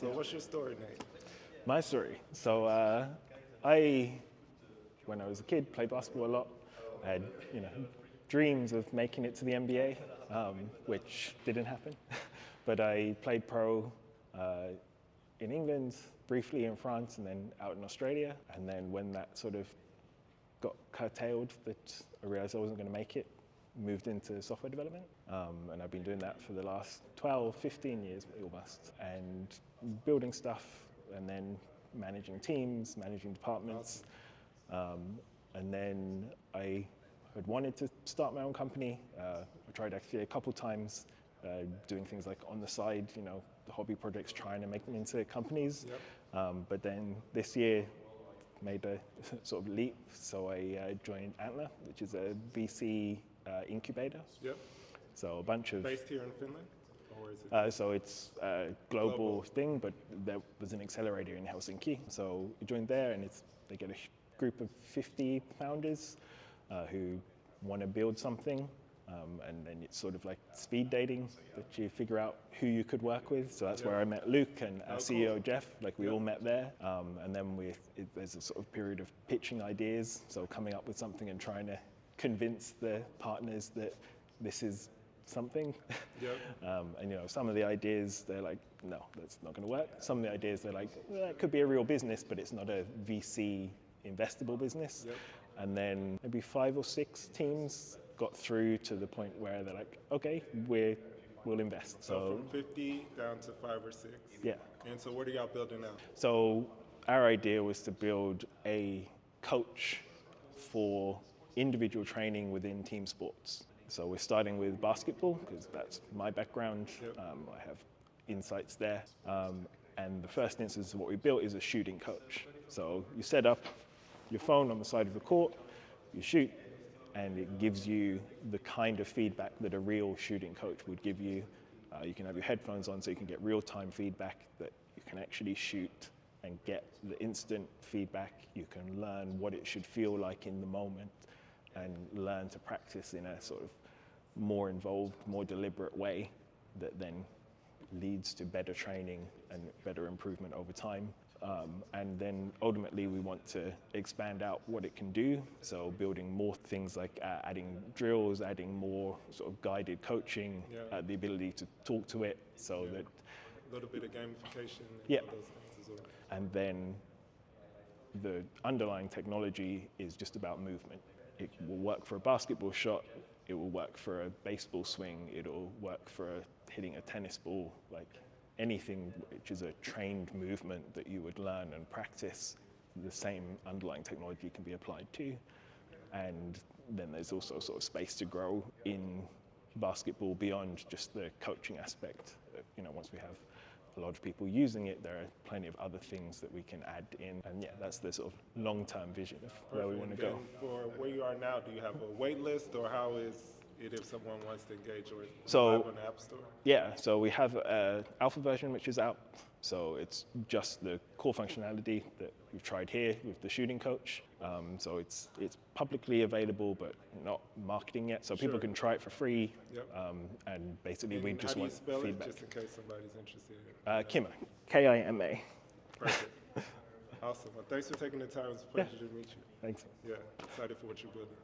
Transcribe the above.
So what's your story, Nate? My story. So when I was a kid, played basketball a lot. I had, dreams of making it to the NBA, which didn't happen. But I played pro in England, briefly in France, and then out in Australia. And then when that sort of got curtailed, that I realized I wasn't going to make it, moved into software development. And I've been doing that for the last 12, 15 years almost. And building stuff and then managing teams, managing departments. And then I had wanted to start my own company. I tried actually a couple times doing things like on the side, the hobby projects, trying to make them into companies. Yep. But then this year made a sort of leap. So I joined Antler, which is a VC incubator. Yep. So a bunch of... Based here in Finland? Or is it? So it's a global thing, but there was an accelerator in Helsinki. So you joined there, and they get a group of 50 founders who want to build something, and then it's sort of like speed dating, that you figure out who you could work with. So that's where I met Luke and our CEO Jeff. Like we all met there, and then there's a sort of period of pitching ideas. So coming up with something and trying to convince the partners that this is something. Yep. And some of the ideas, they're like, no, that's not going to work. Some of the ideas, they're like, well, that could be a real business, but it's not a VC investable business. Yep. And then maybe 5 or 6 teams got through to the point where they're like, okay, we'll invest. So from 50 down to 5 or 6. Yeah. And so what are y'all building now? So our idea was to build a coach for individual training within team sports. So we're starting with basketball, because that's my background. Yep. I have insights there. And the first instance of what we built is a shooting coach. So you set up your phone on the side of the court, you shoot, and it gives you the kind of feedback that a real shooting coach would give you. You can have your headphones on so you can get real-time feedback, that you can actually shoot and get the instant feedback. You can learn what it should feel like in the moment and learn to practice in a sort of more involved, more deliberate way that then leads to better training and better improvement over time. And then ultimately we want to expand out what it can do. So building more things like adding drills, adding more sort of guided coaching, the ability to talk to it so that... A little bit of gamification and Yeah. all those things as well. And then the underlying technology is just about movement. It will work for a basketball shot, it will work for a baseball swing, it'll work for hitting a tennis ball, like anything which is a trained movement that you would learn and practice, the same underlying technology can be applied to. And then there's also sort of space to grow in basketball beyond just the coaching aspect. Once we have a lot of people using it, there are plenty of other things that we can add in. And yeah, that's the sort of long-term vision of where we want to go. For where you are now, do you have a wait list, or how is it if someone wants to engage, or live on the App Store? Yeah, so we have an alpha version which is out. So it's just the core functionality that we've tried here with the shooting coach. So it's publicly available, but not marketing yet. So people can try it for free. Yep. And basically we just want feedback. How do you spell feedback. it, just in case somebody's interested? Kima, K-I-M-A. Perfect. Awesome. Well, thanks for taking the time. It's a pleasure to meet you. Thanks. Yeah, excited for what you're building.